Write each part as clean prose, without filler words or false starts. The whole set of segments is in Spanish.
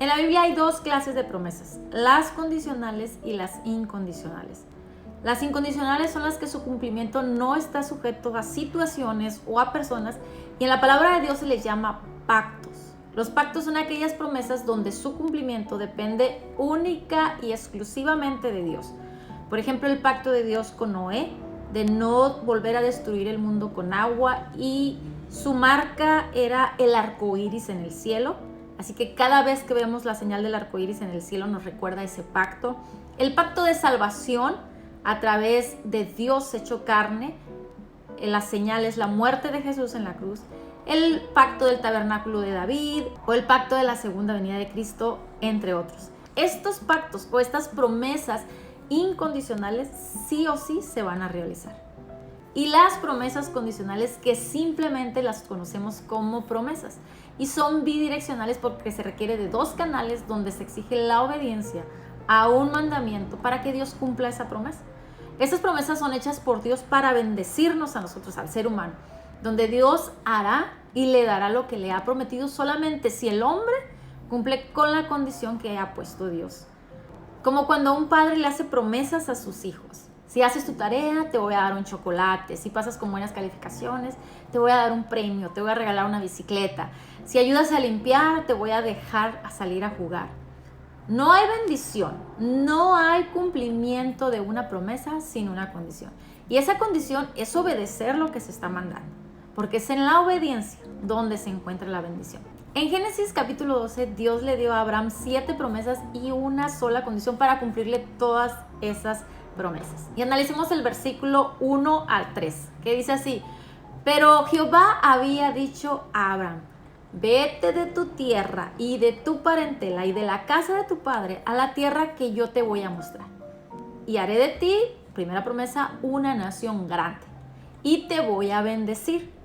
En la Biblia hay dos clases de promesas, las condicionales y las incondicionales. Las incondicionales son las que su cumplimiento no está sujeto a situaciones o a personas, y en la palabra de Dios se les llama pactos. Los pactos son aquellas promesas donde su cumplimiento depende única y exclusivamente de Dios. Por ejemplo, el pacto de Dios con Noé, de no volver a destruir el mundo con agua, y su marca era el arco iris en el cielo. Así que cada vez que vemos la señal del arco iris en el cielo nos recuerda ese pacto. El pacto de salvación a través de Dios hecho carne, la señal es la muerte de Jesús en la cruz. El pacto del tabernáculo de David o el pacto de la segunda venida de Cristo, entre otros. Estos pactos o estas promesas incondicionales sí o sí se van a realizar. Y las promesas condicionales, que simplemente las conocemos como promesas y son bidireccionales porque se requiere de dos canales donde se exige la obediencia a un mandamiento para que Dios cumpla esa promesa. Estas promesas son hechas por Dios para bendecirnos a nosotros, al ser humano, donde Dios hará y le dará lo que le ha prometido solamente si el hombre cumple con la condición que ha puesto Dios. Como cuando un padre le hace promesas a sus hijos. Si haces tu tarea, te voy a dar un chocolate. Si pasas con buenas calificaciones, te voy a dar un premio, te voy a regalar una bicicleta. Si ayudas a limpiar, te voy a dejar a salir a jugar. No hay bendición, no hay cumplimiento de una promesa sin una condición. Y esa condición es obedecer lo que se está mandando, porque es en la obediencia donde se encuentra la bendición. En Génesis capítulo 12, Dios le dio a Abraham 7 promesas y una sola condición para cumplirle todas esas promesas. Y analicemos el versículo 1 al 3, que dice así: pero Jehová había dicho a Abraham: vete de tu tierra y de tu parentela y de la casa de tu padre a la tierra que yo te voy a mostrar. Y haré de ti, primera promesa, una nación grande. Y te voy a bendecir.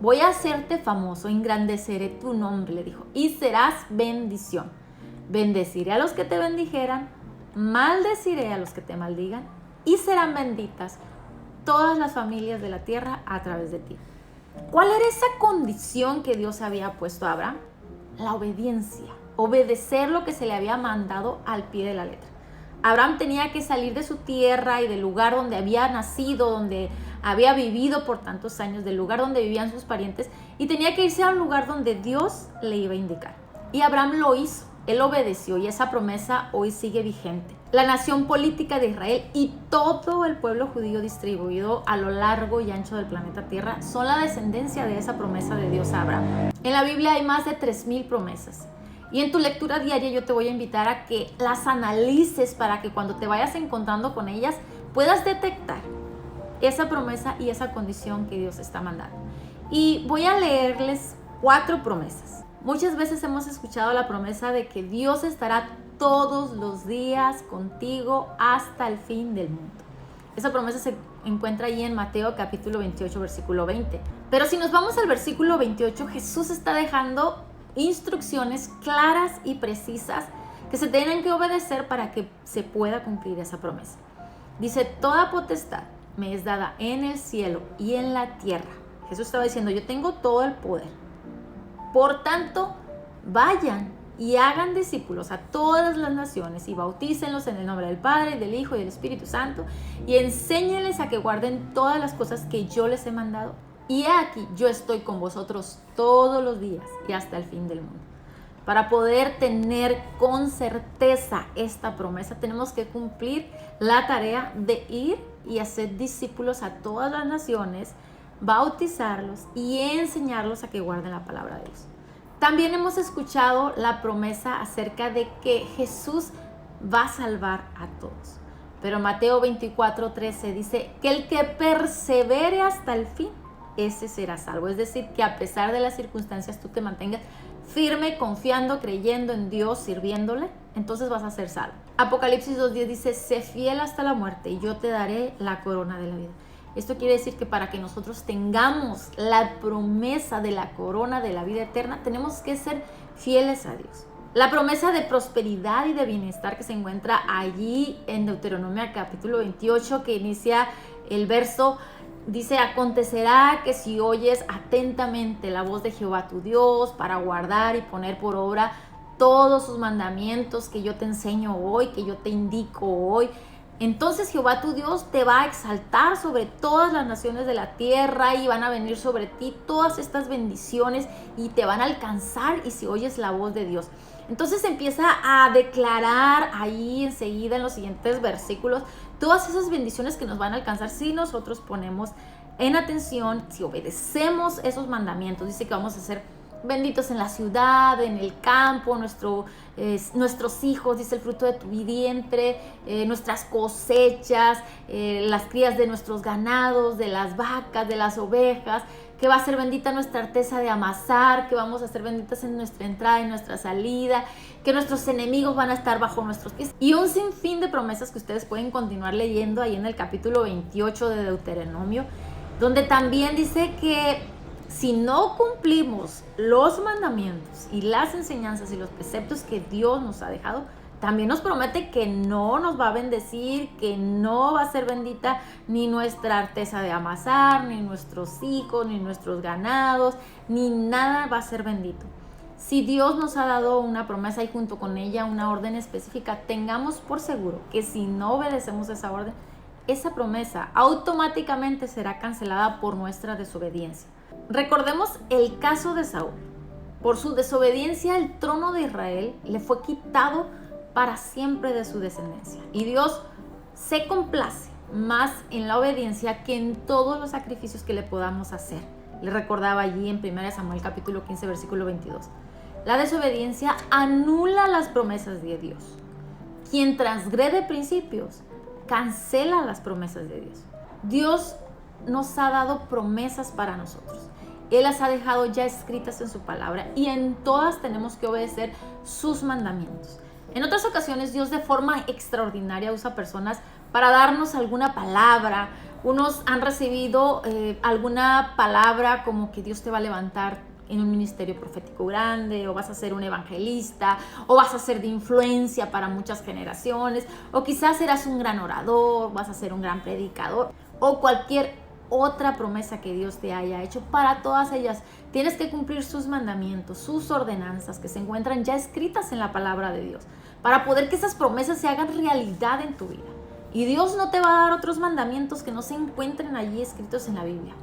Voy a hacerte famoso, engrandeceré tu nombre, le dijo, y serás bendición. Bendeciré a los que te bendijeran, maldeciré a los que te maldigan, y serán benditas todas las familias de la tierra a través de ti. ¿Cuál era esa condición que Dios había puesto a Abraham? La obediencia, obedecer lo que se le había mandado al pie de la letra. Abraham tenía que salir de su tierra y del lugar donde había nacido, donde había vivido por tantos años, del lugar donde vivían sus parientes, y tenía que irse a un lugar donde Dios le iba a indicar. Y Abraham lo hizo, él obedeció, y esa promesa hoy sigue vigente. La nación política de Israel y todo el pueblo judío distribuido a lo largo y ancho del planeta Tierra son la descendencia de esa promesa de Dios a Abraham. En la Biblia hay más de 3,000 promesas. Y en tu lectura diaria yo te voy a invitar a que las analices para que cuando te vayas encontrando con ellas puedas detectar esa promesa y esa condición que Dios está mandando. Y voy a leerles 4 promesas. Muchas veces hemos escuchado la promesa de que Dios estará todos los días contigo hasta el fin del mundo. Esa promesa se encuentra ahí en Mateo capítulo 28, versículo 20. Pero si nos vamos al versículo 28, Jesús está dejando instrucciones claras y precisas que se tienen que obedecer para que se pueda cumplir esa promesa. Dice: toda potestad me es dada en el cielo y en la tierra. Jesús estaba diciendo: yo tengo todo el poder. Por tanto, vayan y hagan discípulos a todas las naciones y bautícenlos en el nombre del Padre, del Hijo y del Espíritu Santo, y enséñenles a que guarden todas las cosas que yo les he mandado. Y he aquí, yo estoy con vosotros todos los días y hasta el fin del mundo. Para poder tener con certeza esta promesa, tenemos que cumplir la tarea de ir y hacer discípulos a todas las naciones, bautizarlos y enseñarlos a que guarden la palabra de Dios. También hemos escuchado la promesa acerca de que Jesús va a salvar a todos. Pero Mateo 24:13 dice que el que persevere hasta el fin, ese será salvo. Es decir, que a pesar de las circunstancias tú te mantengas firme, confiando, creyendo en Dios, sirviéndole, entonces vas a ser salvo. Apocalipsis 2:10 dice: sé fiel hasta la muerte y yo te daré la corona de la vida. Esto quiere decir que para que nosotros tengamos la promesa de la corona de la vida eterna, tenemos que ser fieles a Dios. La promesa de prosperidad y de bienestar que se encuentra allí en Deuteronomio capítulo 28, que inicia el verso, dice: acontecerá que si oyes atentamente la voz de Jehová tu Dios para guardar y poner por obra todos sus mandamientos que yo te enseño hoy, que yo te indico hoy, entonces Jehová tu Dios te va a exaltar sobre todas las naciones de la tierra y van a venir sobre ti todas estas bendiciones y te van a alcanzar y si oyes la voz de Dios. Entonces empieza a declarar ahí enseguida en los siguientes versículos todas esas bendiciones que nos van a alcanzar si nosotros ponemos en atención, si obedecemos esos mandamientos. Dice que vamos a ser benditos en la ciudad, en el campo, nuestros hijos, dice el fruto de tu vientre, nuestras cosechas, las crías de nuestros ganados, de las vacas, de las ovejas, que va a ser bendita nuestra arteza de amasar, que vamos a ser benditas en nuestra entrada y nuestra salida, que nuestros enemigos van a estar bajo nuestros pies. Y un sinfín de promesas que ustedes pueden continuar leyendo ahí en el capítulo 28 de Deuteronomio, donde también dice que si no cumplimos los mandamientos y las enseñanzas y los preceptos que Dios nos ha dejado, también nos promete que no nos va a bendecir, que no va a ser bendita ni nuestra arteza de amasar, ni nuestros hijos, ni nuestros ganados, ni nada va a ser bendito. Si Dios nos ha dado una promesa y junto con ella una orden específica, tengamos por seguro que si no obedecemos esa orden, esa promesa automáticamente será cancelada por nuestra desobediencia. Recordemos el caso de Saúl. Por su desobediencia, el trono de Israel le fue quitado para siempre de su descendencia. Y Dios se complace más en la obediencia que en todos los sacrificios que le podamos hacer. Le recordaba allí en 1 Samuel capítulo 15, versículo 22. La desobediencia anula las promesas de Dios. Quien transgrede principios, cancela las promesas de Dios. Dios nos ha dado promesas para nosotros. Él las ha dejado ya escritas en su palabra y en todas tenemos que obedecer sus mandamientos. En otras ocasiones Dios de forma extraordinaria usa personas para darnos alguna palabra. Unos han recibido alguna palabra como que Dios te va a levantar en un ministerio profético grande, o vas a ser un evangelista, o vas a ser de influencia para muchas generaciones, o quizás serás un gran orador, vas a ser un gran predicador, o cualquier otra promesa que Dios te haya hecho. Para todas ellas tienes que cumplir sus mandamientos, sus ordenanzas que se encuentran ya escritas en la palabra de Dios, para poder que esas promesas se hagan realidad en tu vida. Y Dios no te va a dar otros mandamientos que no se encuentren allí escritos en la Biblia.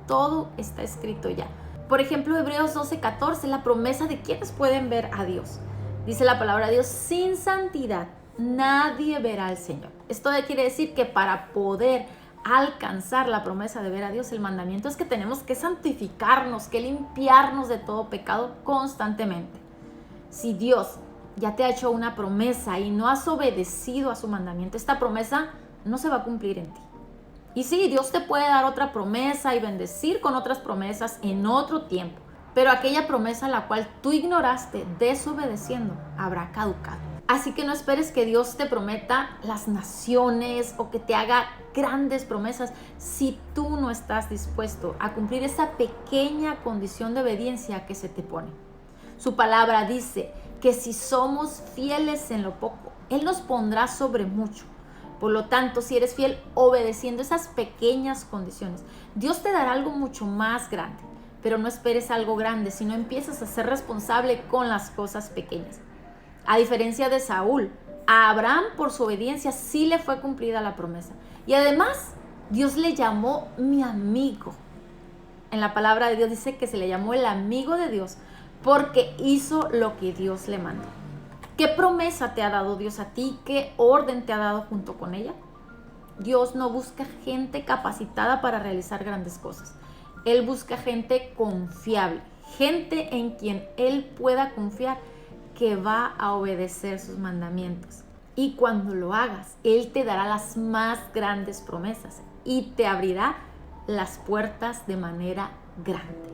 Todo está escrito ya. Por ejemplo, Hebreos 12:14, la promesa de quienes pueden ver a Dios. Dice la palabra de Dios, sin santidad nadie verá al Señor. Esto quiere decir que para poder alcanzar la promesa de ver a Dios, el mandamiento es que tenemos que santificarnos, que limpiarnos de todo pecado constantemente. Si Dios ya te ha hecho una promesa y no has obedecido a su mandamiento, esta promesa no se va a cumplir en ti. Y sí, Dios te puede dar otra promesa y bendecir con otras promesas en otro tiempo, pero aquella promesa la cual tú ignoraste desobedeciendo habrá caducado. Así que no esperes que Dios te prometa las naciones o que te haga grandes promesas si tú no estás dispuesto a cumplir esa pequeña condición de obediencia que se te pone. Su palabra dice que si somos fieles en lo poco, Él nos pondrá sobre mucho. Por lo tanto, si eres fiel obedeciendo esas pequeñas condiciones, Dios te dará algo mucho más grande. Pero no esperes algo grande, sino empiezas a ser responsable con las cosas pequeñas. A diferencia de Saúl, a Abraham por su obediencia sí le fue cumplida la promesa. Y además, Dios le llamó mi amigo. En la palabra de Dios dice que se le llamó el amigo de Dios porque hizo lo que Dios le mandó. ¿Qué promesa te ha dado Dios a ti? ¿Qué orden te ha dado junto con ella? Dios no busca gente capacitada para realizar grandes cosas. Él busca gente confiable, gente en quien Él pueda confiar que va a obedecer sus mandamientos. Y cuando lo hagas, Él te dará las más grandes promesas y te abrirá las puertas de manera grande.